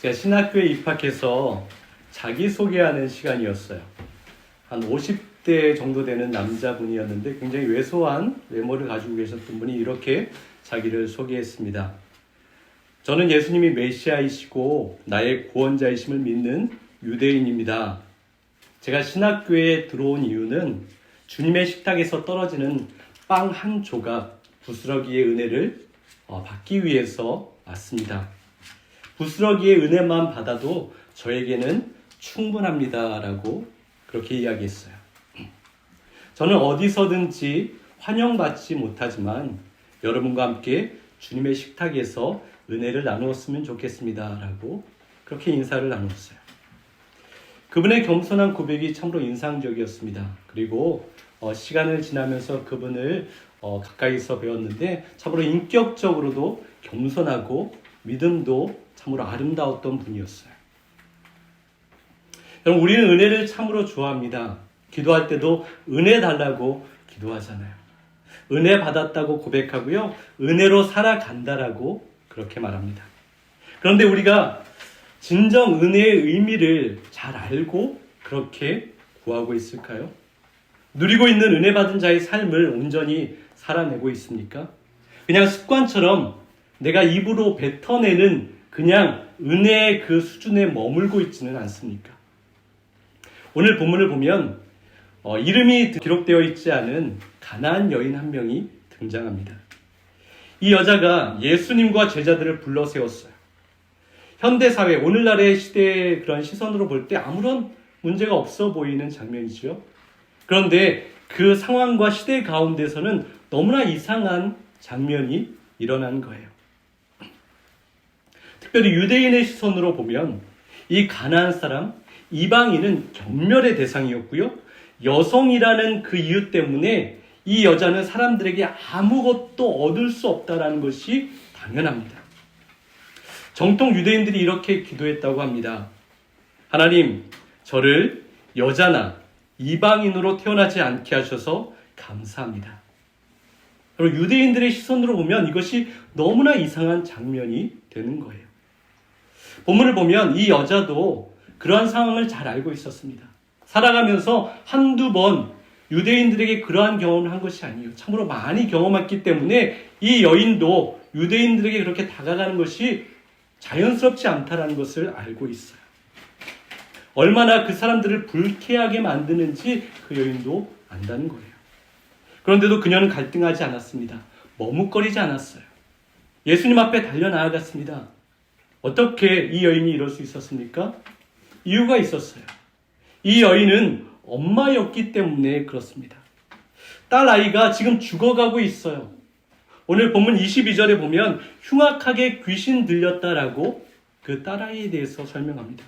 제가 신학교에 입학해서 자기소개하는 시간이었어요. 한 50대 정도 되는 남자분이었는데 굉장히 왜소한 외모를 가지고 계셨던 분이 이렇게 자기를 소개했습니다. 저는 예수님이 메시아이시고 나의 구원자이심을 믿는 유대인입니다. 제가 신학교에 들어온 이유는 주님의 식탁에서 떨어지는 빵 한 조각 부스러기의 은혜를 받기 위해서 왔습니다. 부스러기의 은혜만 받아도 저에게는 충분합니다 라고 그렇게 이야기했어요. 저는 어디서든지 환영받지 못하지만 여러분과 함께 주님의 식탁에서 은혜를 나누었으면 좋겠습니다 라고 그렇게 인사를 나눴어요. 그분의 겸손한 고백이 참으로 인상적이었습니다. 그리고 시간을 지나면서 그분을 가까이서 배웠는데 참으로 인격적으로도 겸손하고 믿음도 참으로 아름다웠던 분이었어요. 여러분, 우리는 은혜를 참으로 좋아합니다. 기도할 때도 은혜 달라고 기도하잖아요. 은혜 받았다고 고백하고요. 은혜로 살아간다라고 그렇게 말합니다. 그런데 우리가 진정 은혜의 의미를 잘 알고 그렇게 구하고 있을까요? 누리고 있는 은혜 받은 자의 삶을 온전히 살아내고 있습니까? 그냥 습관처럼 내가 입으로 뱉어내는 그냥 은혜의 그 수준에 머물고 있지는 않습니까? 오늘 본문을 보면 이름이 기록되어 있지 않은 가나안 여인 한 명이 등장합니다. 이 여자가 예수님과 제자들을 불러 세웠어요. 현대사회, 오늘날의 시대의 그런 시선으로 볼 때 아무런 문제가 없어 보이는 장면이죠. 그런데 그 상황과 시대 가운데서는 너무나 이상한 장면이 일어난 거예요. 특별히 유대인의 시선으로 보면 이 가나안 사람, 이방인은 경멸의 대상이었고요. 여성이라는 그 이유 때문에 이 여자는 사람들에게 아무것도 얻을 수 없다라는 것이 당연합니다. 정통 유대인들이 이렇게 기도했다고 합니다. 하나님, 저를 여자나 이방인으로 태어나지 않게 하셔서 감사합니다. 여러분, 유대인들의 시선으로 보면 이것이 너무나 이상한 장면이 되는 거예요. 본문을 보면 이 여자도 그러한 상황을 잘 알고 있었습니다. 살아가면서 한두 번 유대인들에게 그러한 경험을 한 것이 아니에요. 참으로 많이 경험했기 때문에 이 여인도 유대인들에게 그렇게 다가가는 것이 자연스럽지 않다는 것을 알고 있어요. 얼마나 그 사람들을 불쾌하게 만드는지 그 여인도 안다는 거예요. 그런데도 그녀는 갈등하지 않았습니다. 머뭇거리지 않았어요. 예수님 앞에 달려나아갔습니다. 어떻게 이 여인이 이럴 수 있었습니까? 이유가 있었어요. 이 여인은 엄마였기 때문에 그렇습니다. 딸 아이가 지금 죽어가고 있어요. 오늘 본문 22절에 보면 흉악하게 귀신 들렸다라고 그 딸아이에 대해서 설명합니다.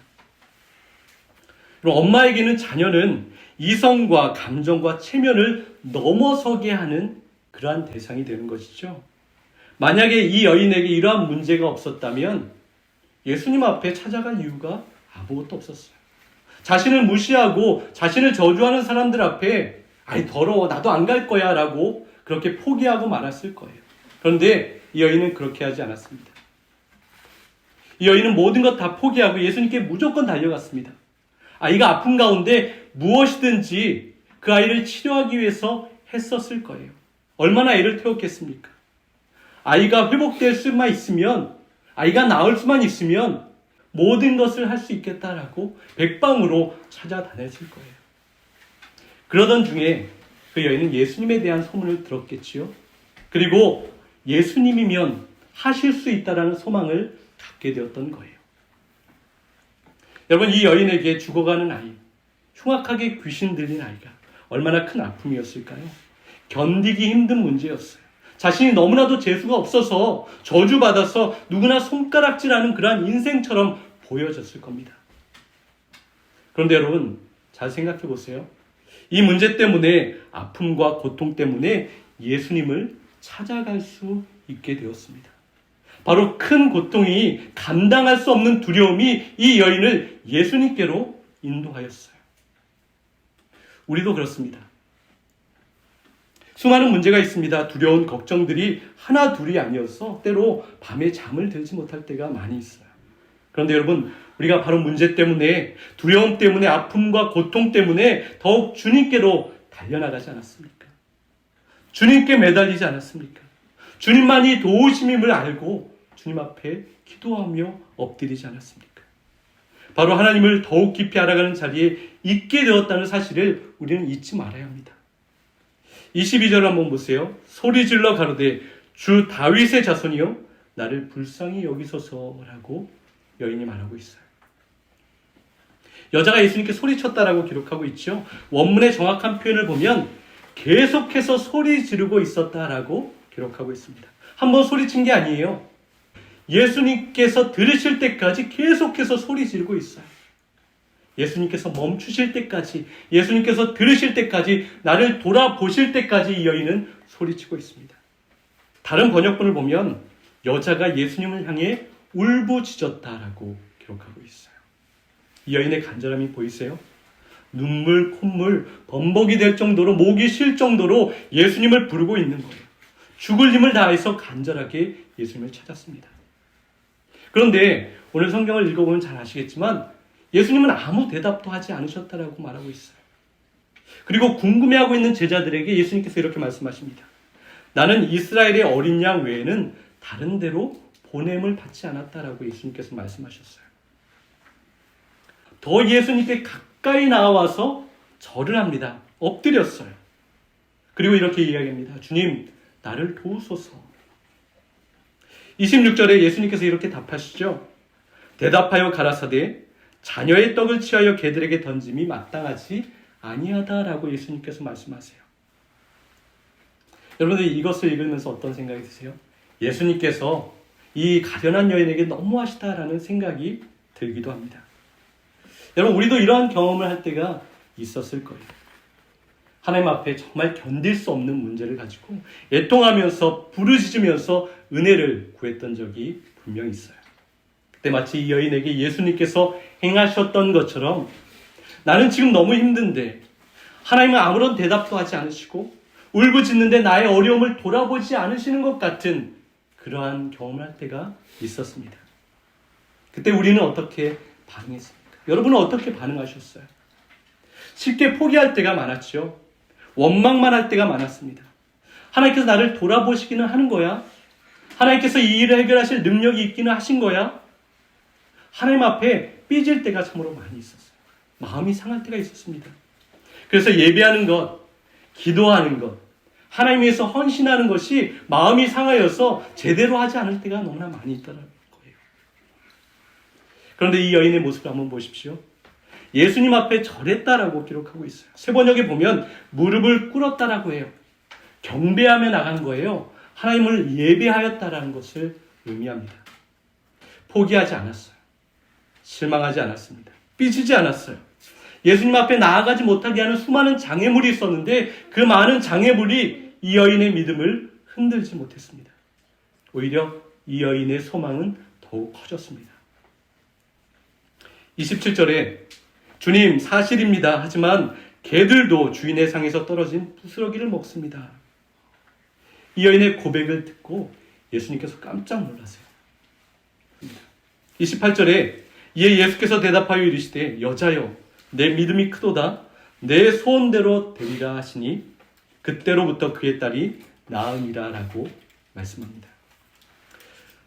그럼 엄마에게는 자녀는 이성과 감정과 체면을 넘어서게 하는 그러한 대상이 되는 것이죠. 만약에 이 여인에게 이러한 문제가 없었다면 예수님 앞에 찾아갈 이유가 아무것도 없었어요. 자신을 무시하고 자신을 저주하는 사람들 앞에 아이 더러워 나도 안 갈 거야 라고 그렇게 포기하고 말았을 거예요. 그런데 이 여인은 그렇게 하지 않았습니다. 이 여인은 모든 것 다 포기하고 예수님께 무조건 달려갔습니다. 아이가 아픈 가운데 무엇이든지 그 아이를 치료하기 위해서 했었을 거예요. 얼마나 애를 태웠겠습니까? 아이가 회복될 수만 있으면, 아이가 나을 수만 있으면 모든 것을 할 수 있겠다라고 백방으로 찾아다녔을 거예요. 그러던 중에 그 여인은 예수님에 대한 소문을 들었겠지요. 그리고 예수님이면 하실 수 있다라는 소망을 갖게 되었던 거예요. 여러분, 이 여인에게 죽어가는 아이, 흉악하게 귀신 들린 아이가 얼마나 큰 아픔이었을까요? 견디기 힘든 문제였어요. 자신이 너무나도 재수가 없어서 저주받아서 누구나 손가락질하는 그러한 인생처럼 보여졌을 겁니다. 그런데 여러분, 잘 생각해 보세요. 이 문제 때문에, 아픔과 고통 때문에 예수님을 찾아갈 수 있게 되었습니다. 바로 큰 고통이 감당할 수 없는 두려움이 이 여인을 예수님께로 인도하였어요. 우리도 그렇습니다. 수많은 문제가 있습니다. 두려운 걱정들이 하나 둘이 아니어서 때로 밤에 잠을 들지 못할 때가 많이 있어요. 그런데 여러분, 우리가 바로 문제 때문에, 두려움 때문에, 아픔과 고통 때문에 더욱 주님께로 달려나가지 않았습니까? 주님께 매달리지 않았습니까? 주님만이 도우심임을 알고 주님 앞에 기도하며 엎드리지 않았습니까? 바로 하나님을 더욱 깊이 알아가는 자리에 있게 되었다는 사실을 우리는 잊지 말아야 합니다. 22절 한번 보세요. 소리질러 가로되 주 다윗의 자손이여 나를 불쌍히 여기소서라고 여인이 말하고 있어요. 여자가 예수님께 소리쳤다라고 기록하고 있죠. 원문의 정확한 표현을 보면 계속해서 소리 지르고 있었다라고 기록하고 있습니다. 한번 소리친 게 아니에요. 예수님께서 들으실 때까지 계속해서 소리 지르고 있어요. 예수님께서 멈추실 때까지, 예수님께서 들으실 때까지, 나를 돌아보실 때까지 이 여인은 소리치고 있습니다. 다른 번역본을 보면 여자가 예수님을 향해 울부짖었다라고 기록하고 있어요. 이 여인의 간절함이 보이세요? 눈물, 콧물, 범벅이 될 정도로, 목이 쉴 정도로 예수님을 부르고 있는 거예요. 죽을 힘을 다해서 간절하게 예수님을 찾았습니다. 그런데 오늘 성경을 읽어보면 잘 아시겠지만 예수님은 아무 대답도 하지 않으셨다라고 말하고 있어요. 그리고 궁금해하고 있는 제자들에게 예수님께서 이렇게 말씀하십니다. 나는 이스라엘의 어린 양 외에는 다른 데로 보냄을 받지 않았다라고 예수님께서 말씀하셨어요. 더 예수님께 가까이 나와서 절을 합니다. 엎드렸어요. 그리고 이렇게 이야기합니다. 주님, 나를 도우소서. 26절에 예수님께서 이렇게 답하시죠. 대답하여 가라사대 자녀의 떡을 취하여 개들에게 던짐이 마땅하지 아니하다라고 예수님께서 말씀하세요. 여러분들 이것을 읽으면서 어떤 생각이 드세요? 예수님께서 이 가련한 여인에게 너무하시다라는 생각이 들기도 합니다. 여러분, 우리도 이러한 경험을 할 때가 있었을 거예요. 하나님 앞에 정말 견딜 수 없는 문제를 가지고 애통하면서 부르짖으면서 은혜를 구했던 적이 분명히 있어요. 그때 마치 이 여인에게 예수님께서 행하셨던 것처럼 나는 지금 너무 힘든데 하나님은 아무런 대답도 하지 않으시고 울부짖는데 나의 어려움을 돌아보지 않으시는 것 같은 그러한 경험을 할 때가 있었습니다. 그때 우리는 어떻게 반응했습니까? 여러분은 어떻게 반응하셨어요? 쉽게 포기할 때가 많았죠. 원망만 할 때가 많았습니다. 하나님께서 나를 돌아보시기는 하는 거야? 하나님께서 이 일을 해결하실 능력이 있기는 하신 거야? 하나님 앞에 삐질 때가 참으로 많이 있었어요. 마음이 상할 때가 있었습니다. 그래서 예배하는 것, 기도하는 것, 하나님 위해서 헌신하는 것이 마음이 상하여서 제대로 하지 않을 때가 너무나 많이 있다는 거예요. 그런데 이 여인의 모습을 한번 보십시오. 예수님 앞에 절했다라고 기록하고 있어요. 세 번역에 보면 무릎을 꿇었다라고 해요. 경배하며 나간 거예요. 하나님을 예배하였다라는 것을 의미합니다. 포기하지 않았어요. 실망하지 않았습니다. 삐지지 않았어요. 예수님 앞에 나아가지 못하게 하는 수많은 장애물이 있었는데 그 많은 장애물이 이 여인의 믿음을 흔들지 못했습니다. 오히려 이 여인의 소망은 더욱 커졌습니다. 27절에 주님 사실입니다. 하지만 개들도 주인의 상에서 떨어진 부스러기를 먹습니다. 이 여인의 고백을 듣고 예수님께서 깜짝 놀라세요. 28절에 이에 예수께서 대답하여 이르시되 여자여 내 믿음이 크도다 내 소원대로 되리라 하시니 그때로부터 그의 딸이 나으니라 라고 말씀합니다.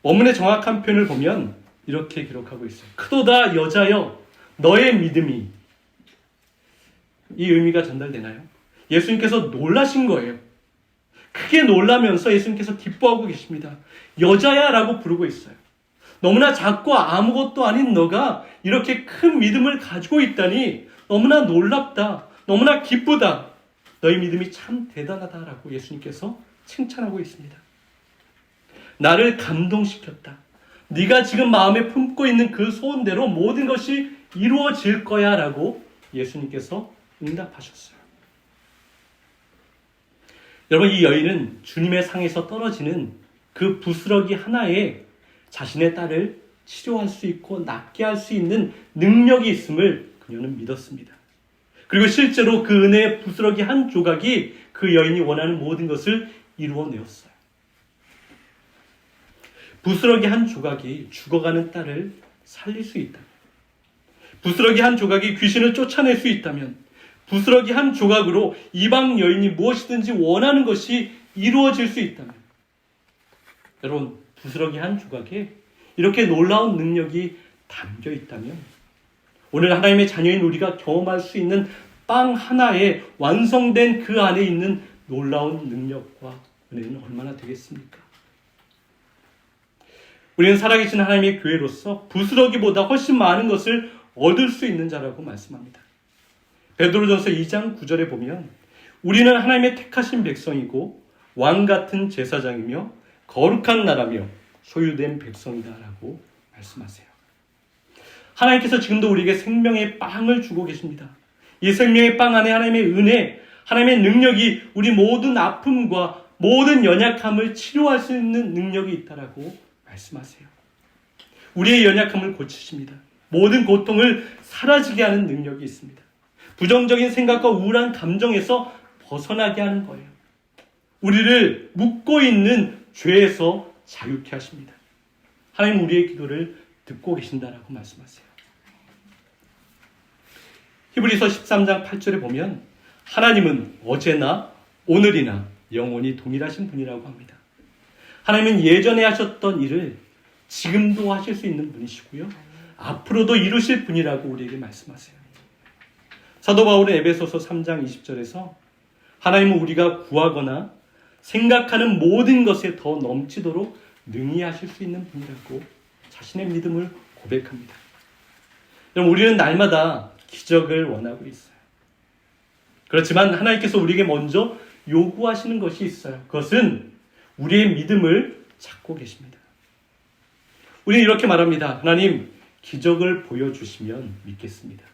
원문의 정확한 표현을 보면 이렇게 기록하고 있어요. 크도다 여자여 너의 믿음이. 이 의미가 전달되나요? 예수님께서 놀라신 거예요. 크게 놀라면서 예수님께서 기뻐하고 계십니다. 여자야 라고 부르고 있어요. 너무나 작고 아무것도 아닌 너가 이렇게 큰 믿음을 가지고 있다니 너무나 놀랍다. 너무나 기쁘다. 너의 믿음이 참 대단하다라고 예수님께서 칭찬하고 있습니다. 나를 감동시켰다. 네가 지금 마음에 품고 있는 그 소원대로 모든 것이 이루어질 거야 라고 예수님께서 응답하셨어요. 여러분, 이 여인은 주님의 상에서 떨어지는 그 부스러기 하나에 자신의 딸을 치료할 수 있고 낫게 할 수 있는 능력이 있음을 그녀는 믿었습니다. 그리고 실제로 그 은혜의 부스러기 한 조각이 그 여인이 원하는 모든 것을 이루어내었어요. 부스러기 한 조각이 죽어가는 딸을 살릴 수 있다면, 부스러기 한 조각이 귀신을 쫓아낼 수 있다면, 부스러기 한 조각으로 이방 여인이 무엇이든지 원하는 것이 이루어질 수 있다면, 여러분, 부스러기 한 조각에 이렇게 놀라운 능력이 담겨 있다면, 오늘 하나님의 자녀인 우리가 경험할 수 있는 빵 하나에 완성된 그 안에 있는 놀라운 능력과 은혜는 얼마나 되겠습니까? 우리는 살아계신 하나님의 교회로서 부스러기보다 훨씬 많은 것을 얻을 수 있는 자라고 말씀합니다. 베드로전서 2장 9절에 보면 우리는 하나님의 택하신 백성이고 왕 같은 제사장이며 거룩한 나라며 소유된 백성이다라고 말씀하세요. 하나님께서 지금도 우리에게 생명의 빵을 주고 계십니다. 이 생명의 빵 안에 하나님의 은혜, 하나님의 능력이 우리 모든 아픔과 모든 연약함을 치료할 수 있는 능력이 있다라고 말씀하세요. 우리의 연약함을 고치십니다. 모든 고통을 사라지게 하는 능력이 있습니다. 부정적인 생각과 우울한 감정에서 벗어나게 하는 거예요. 우리를 묶고 있는 죄에서 자유케 하십니다. 하나님 우리의 기도를 듣고 계신다라고 말씀하세요. 히브리서 13장 8절에 보면 하나님은 어제나 오늘이나 영원히 동일하신 분이라고 합니다. 하나님은 예전에 하셨던 일을 지금도 하실 수 있는 분이시고요. 앞으로도 이루실 분이라고 우리에게 말씀하세요. 사도 바울은 에베소서 3장 20절에서 하나님은 우리가 구하거나 생각하는 모든 것에 더 넘치도록 능히 하실 수 있는 분이라고 자신의 믿음을 고백합니다. 여러분, 우리는 날마다 기적을 원하고 있어요. 그렇지만 하나님께서 우리에게 먼저 요구하시는 것이 있어요. 그것은 우리의 믿음을 찾고 계십니다. 우리는 이렇게 말합니다. 하나님, 기적을 보여주시면 믿겠습니다.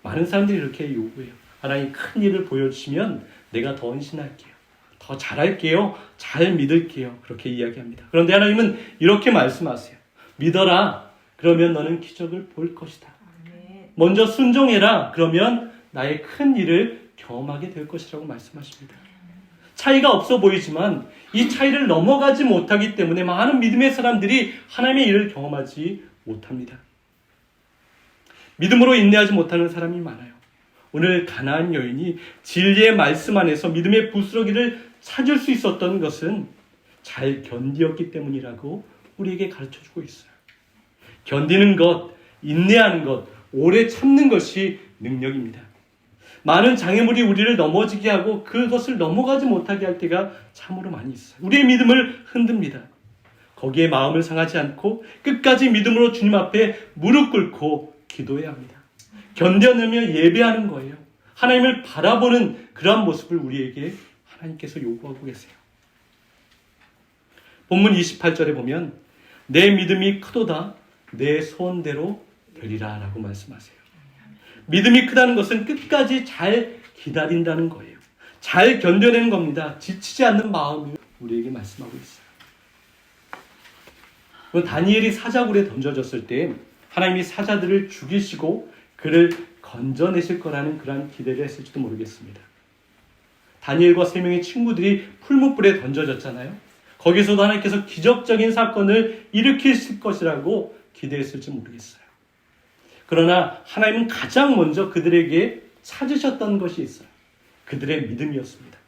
많은 사람들이 이렇게 요구해요. 하나님, 큰 일을 보여주시면 내가 더 헌신할게요. 더 잘할게요. 잘 믿을게요. 그렇게 이야기합니다. 그런데 하나님은 이렇게 말씀하세요. 믿어라. 그러면 너는 기적을 볼 것이다. 먼저 순종해라. 그러면 나의 큰 일을 경험하게 될 것이라고 말씀하십니다. 차이가 없어 보이지만 이 차이를 넘어가지 못하기 때문에 많은 믿음의 사람들이 하나님의 일을 경험하지 못합니다. 믿음으로 인내하지 못하는 사람이 많아요. 오늘 가나안 여인이 진리의 말씀 안에서 믿음의 부스러기를 찾을 수 있었던 것은 잘 견디었기 때문이라고 우리에게 가르쳐주고 있어요. 견디는 것, 인내하는 것, 오래 참는 것이 능력입니다. 많은 장애물이 우리를 넘어지게 하고 그것을 넘어가지 못하게 할 때가 참으로 많이 있어요. 우리의 믿음을 흔듭니다. 거기에 마음을 상하지 않고 끝까지 믿음으로 주님 앞에 무릎 꿇고 기도해야 합니다. 견뎌내며 예배하는 거예요. 하나님을 바라보는 그러한 모습을 우리에게 하나님께서 요구하고 계세요. 본문 28절에 보면 내 믿음이 크도다 내 소원대로 되리라 라고 말씀하세요. 믿음이 크다는 것은 끝까지 잘 기다린다는 거예요. 잘 견뎌내는 겁니다. 지치지 않는 마음을 우리에게 말씀하고 있어요. 다니엘이 사자굴에 던져졌을 때 하나님이 사자들을 죽이시고 그를 건져내실 거라는 그러한 기대를 했을지도 모르겠습니다. 다니엘과 3명의 친구들이 풀무불에 던져졌잖아요. 거기서도 하나님께서 기적적인 사건을 일으키실 것이라고 기대했을지 모르겠어요. 그러나 하나님은 가장 먼저 그들에게 찾으셨던 것이 있어요. 그들의 믿음이었습니다.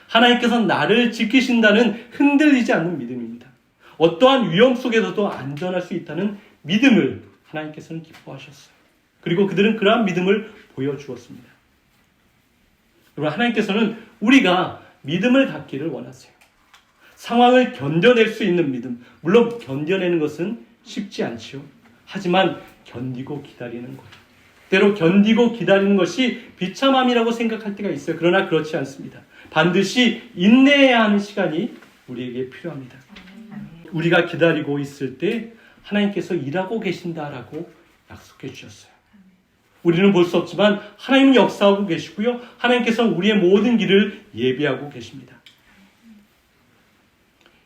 하나님께서 나를 지키신다는 흔들리지 않는 믿음입니다. 어떠한 위험 속에서도 안전할 수 있다는 믿음을 하나님께서는 기뻐하셨어요. 그리고 그들은 그러한 믿음을 보여주었습니다. 여러분, 하나님께서는 우리가 믿음을 갖기를 원하세요. 상황을 견뎌낼 수 있는 믿음. 물론 견뎌내는 것은 쉽지 않지요. 하지만 견디고 기다리는 것. 때로 견디고 기다리는 것이 비참함이라고 생각할 때가 있어요. 그러나 그렇지 않습니다. 반드시 인내해야 하는 시간이 우리에게 필요합니다. 우리가 기다리고 있을 때 하나님께서 일하고 계신다라고 약속해 주셨어요. 우리는 볼 수 없지만 하나님은 역사하고 계시고요. 하나님께서는 우리의 모든 길을 예비하고 계십니다.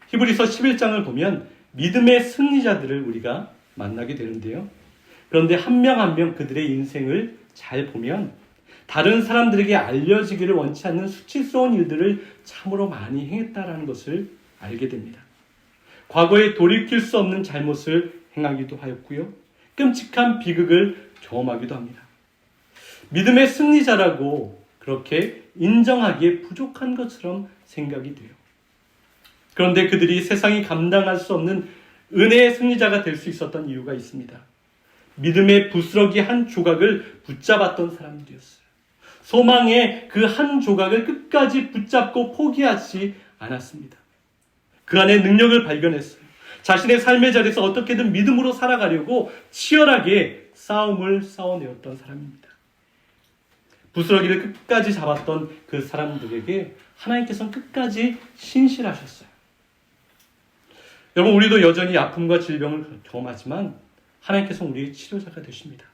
히브리서 11장을 보면 믿음의 승리자들을 우리가 만나게 되는데요. 그런데 한 명 한 명 그들의 인생을 잘 보면 다른 사람들에게 알려지기를 원치 않는 수치스러운 일들을 참으로 많이 행했다라는 것을 알게 됩니다. 과거에 돌이킬 수 없는 잘못을 행하기도 하였고요. 끔찍한 비극을 경험하기도 합니다. 믿음의 승리자라고 그렇게 인정하기에 부족한 것처럼 생각이 돼요. 그런데 그들이 세상이 감당할 수 없는 은혜의 승리자가 될 수 있었던 이유가 있습니다. 믿음의 부스러기 한 조각을 붙잡았던 사람들이었어요. 소망의 그 한 조각을 끝까지 붙잡고 포기하지 않았습니다. 그 안에 능력을 발견했어요. 자신의 삶의 자리에서 어떻게든 믿음으로 살아가려고 치열하게 싸움을 싸워내었던 사람입니다. 부스러기를 끝까지 잡았던 그 사람들에게 하나님께서는 끝까지 신실하셨어요. 여러분, 우리도 여전히 아픔과 질병을 경험하지만 하나님께서는 우리의 치료자가 되십니다.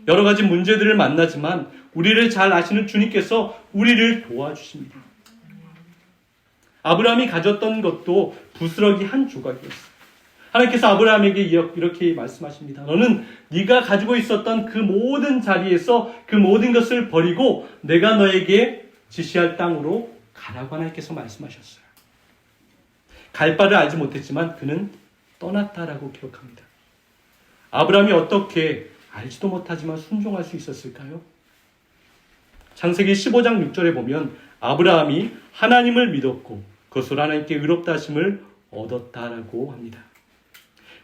여러 가지 문제들을 만나지만 우리를 잘 아시는 주님께서 우리를 도와주십니다. 아브라함이 가졌던 것도 부스러기 한 조각이었어요. 하나님께서 아브라함에게 이렇게 말씀하십니다. 너는 네가 가지고 있었던 그 모든 자리에서 그 모든 것을 버리고 내가 너에게 지시할 땅으로 가라고 하나님께서 말씀하셨어요. 갈 바를 알지 못했지만 그는 떠났다라고 기록합니다. 아브라함이 어떻게 알지도 못하지만 순종할 수 있었을까요? 창세기 15장 6절에 보면 아브라함이 하나님을 믿었고 그것으로 하나님께 의롭다 하심을 얻었다라고 합니다.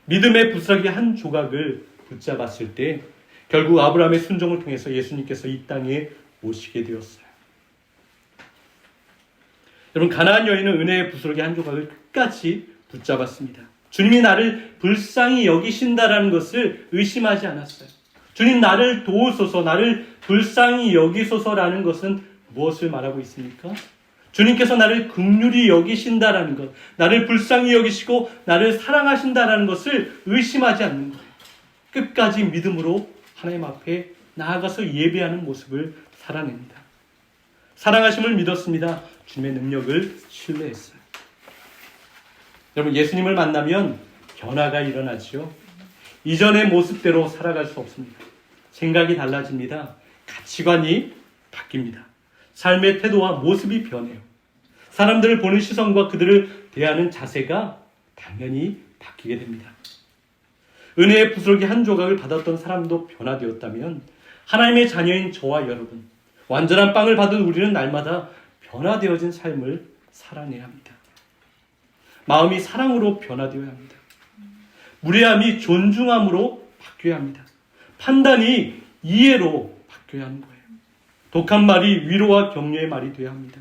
믿음의 부스러기 한 조각을 붙잡았을 때 결국 아브라함의 순종을 통해서 예수님께서 이 땅에 오시게 되었어요. 여러분, 가나안 여인은 은혜의 부스러기 한 조각을 끝까지 붙잡았습니다. 주님이 나를 불쌍히 여기신다라는 것을 의심하지 않았어요. 주님, 나를 도우소서, 나를 불쌍히 여기소서라는 것은 무엇을 말하고 있습니까? 주님께서 나를 긍휼히 여기신다라는 것, 나를 불쌍히 여기시고 나를 사랑하신다라는 것을 의심하지 않는 거예요. 끝까지 믿음으로 하나님 앞에 나아가서 예배하는 모습을 살아냅니다. 사랑하심을 믿었습니다. 주님의 능력을 신뢰했어요. 여러분, 예수님을 만나면 변화가 일어나지요. 이전의 모습대로 살아갈 수 없습니다. 생각이 달라집니다. 가치관이 바뀝니다. 삶의 태도와 모습이 변해요. 사람들을 보는 시선과 그들을 대하는 자세가 당연히 바뀌게 됩니다. 은혜의 부스러기 한 조각을 받았던 사람도 변화되었다면 하나님의 자녀인 저와 여러분, 완전한 빵을 받은 우리는 날마다 변화되어진 삶을 살아내야 합니다. 마음이 사랑으로 변화되어야 합니다. 무례함이 존중함으로 바뀌어야 합니다. 판단이 이해로 바뀌어야 하는 거예요. 독한 말이 위로와 격려의 말이 되어야 합니다.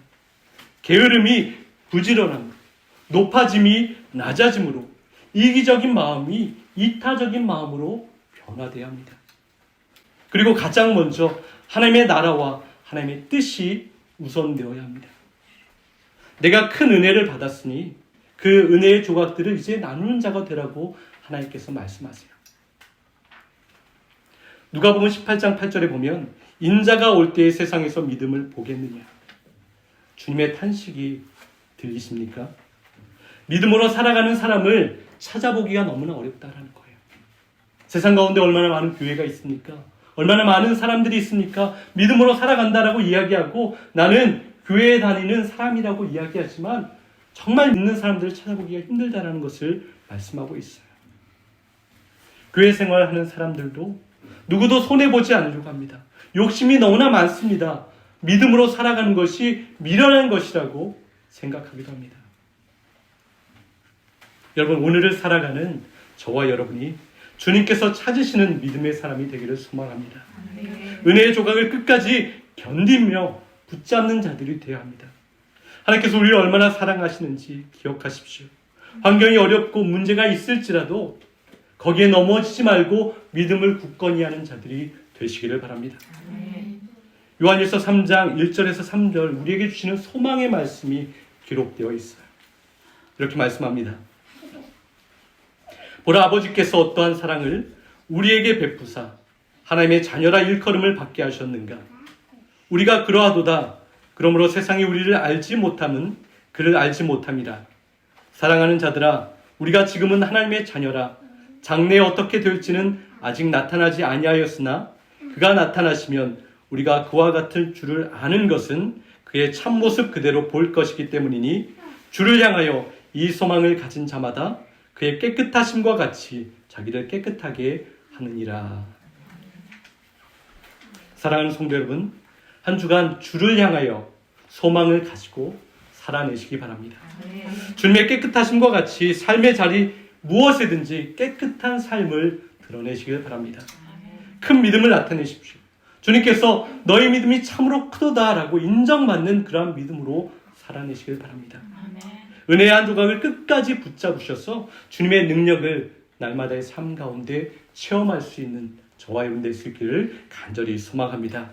게으름이 부지런함, 높아짐이 낮아짐으로, 이기적인 마음이 이타적인 마음으로 변화되어야 합니다. 그리고 가장 먼저 하나님의 나라와 하나님의 뜻이 우선되어야 합니다. 내가 큰 은혜를 받았으니 그 은혜의 조각들을 이제 나누는 자가 되라고 하나님께서 말씀하세요. 누가복음 18장 8절에 보면 인자가 올 때의 세상에서 믿음을 보겠느냐. 주님의 탄식이 들리십니까? 믿음으로 살아가는 사람을 찾아보기가 너무나 어렵다라는 거예요. 세상 가운데 얼마나 많은 교회가 있습니까? 얼마나 많은 사람들이 있습니까? 믿음으로 살아간다라고 이야기하고 나는 교회에 다니는 사람이라고 이야기하지만 정말 믿는 사람들을 찾아보기가 힘들다라는 것을 말씀하고 있어요. 교회 생활하는 사람들도 누구도 손해보지 않으려고 합니다. 욕심이 너무나 많습니다. 믿음으로 살아가는 것이 미련한 것이라고 생각하기도 합니다. 여러분, 오늘을 살아가는 저와 여러분이 주님께서 찾으시는 믿음의 사람이 되기를 소망합니다. 은혜의 조각을 끝까지 견디며 붙잡는 자들이 되어야 합니다. 하나님께서 우리를 얼마나 사랑하시는지 기억하십시오. 환경이 어렵고 문제가 있을지라도 거기에 넘어지지 말고 믿음을 굳건히 하는 자들이 되시기를 바랍니다. 요한일서 3장 1절에서 3절 우리에게 주시는 소망의 말씀이 기록되어 있어요. 이렇게 말씀합니다. 보라, 아버지께서 어떠한 사랑을 우리에게 베푸사 하나님의 자녀라 일컬음을 받게 하셨는가. 우리가 그러하도다. 그러므로 세상이 우리를 알지 못함은 그를 알지 못함이라. 사랑하는 자들아, 우리가 지금은 하나님의 자녀라. 장래에 어떻게 될지는 아직 나타나지 아니하였으나 그가 나타나시면 우리가 그와 같은 주를 아는 것은 그의 참모습 그대로 볼 것이기 때문이니 주를 향하여 이 소망을 가진 자마다 그의 깨끗하심과 같이 자기를 깨끗하게 하느니라. 사랑하는 성도 여러분, 한 주간 주를 향하여 소망을 가지고 살아내시기 바랍니다. 주님의 깨끗하심과 같이 삶의 자리 무엇이든지 깨끗한 삶을 드러내시길 바랍니다. 큰 믿음을 나타내십시오. 주님께서 너희 믿음이 참으로 크도다라고 인정받는 그러한 믿음으로 살아내시길 바랍니다. 은혜의 한 조각을 끝까지 붙잡으셔서 주님의 능력을 날마다의 삶 가운데 체험할 수 있는 저와 여러분 될 수 있기를 간절히 소망합니다.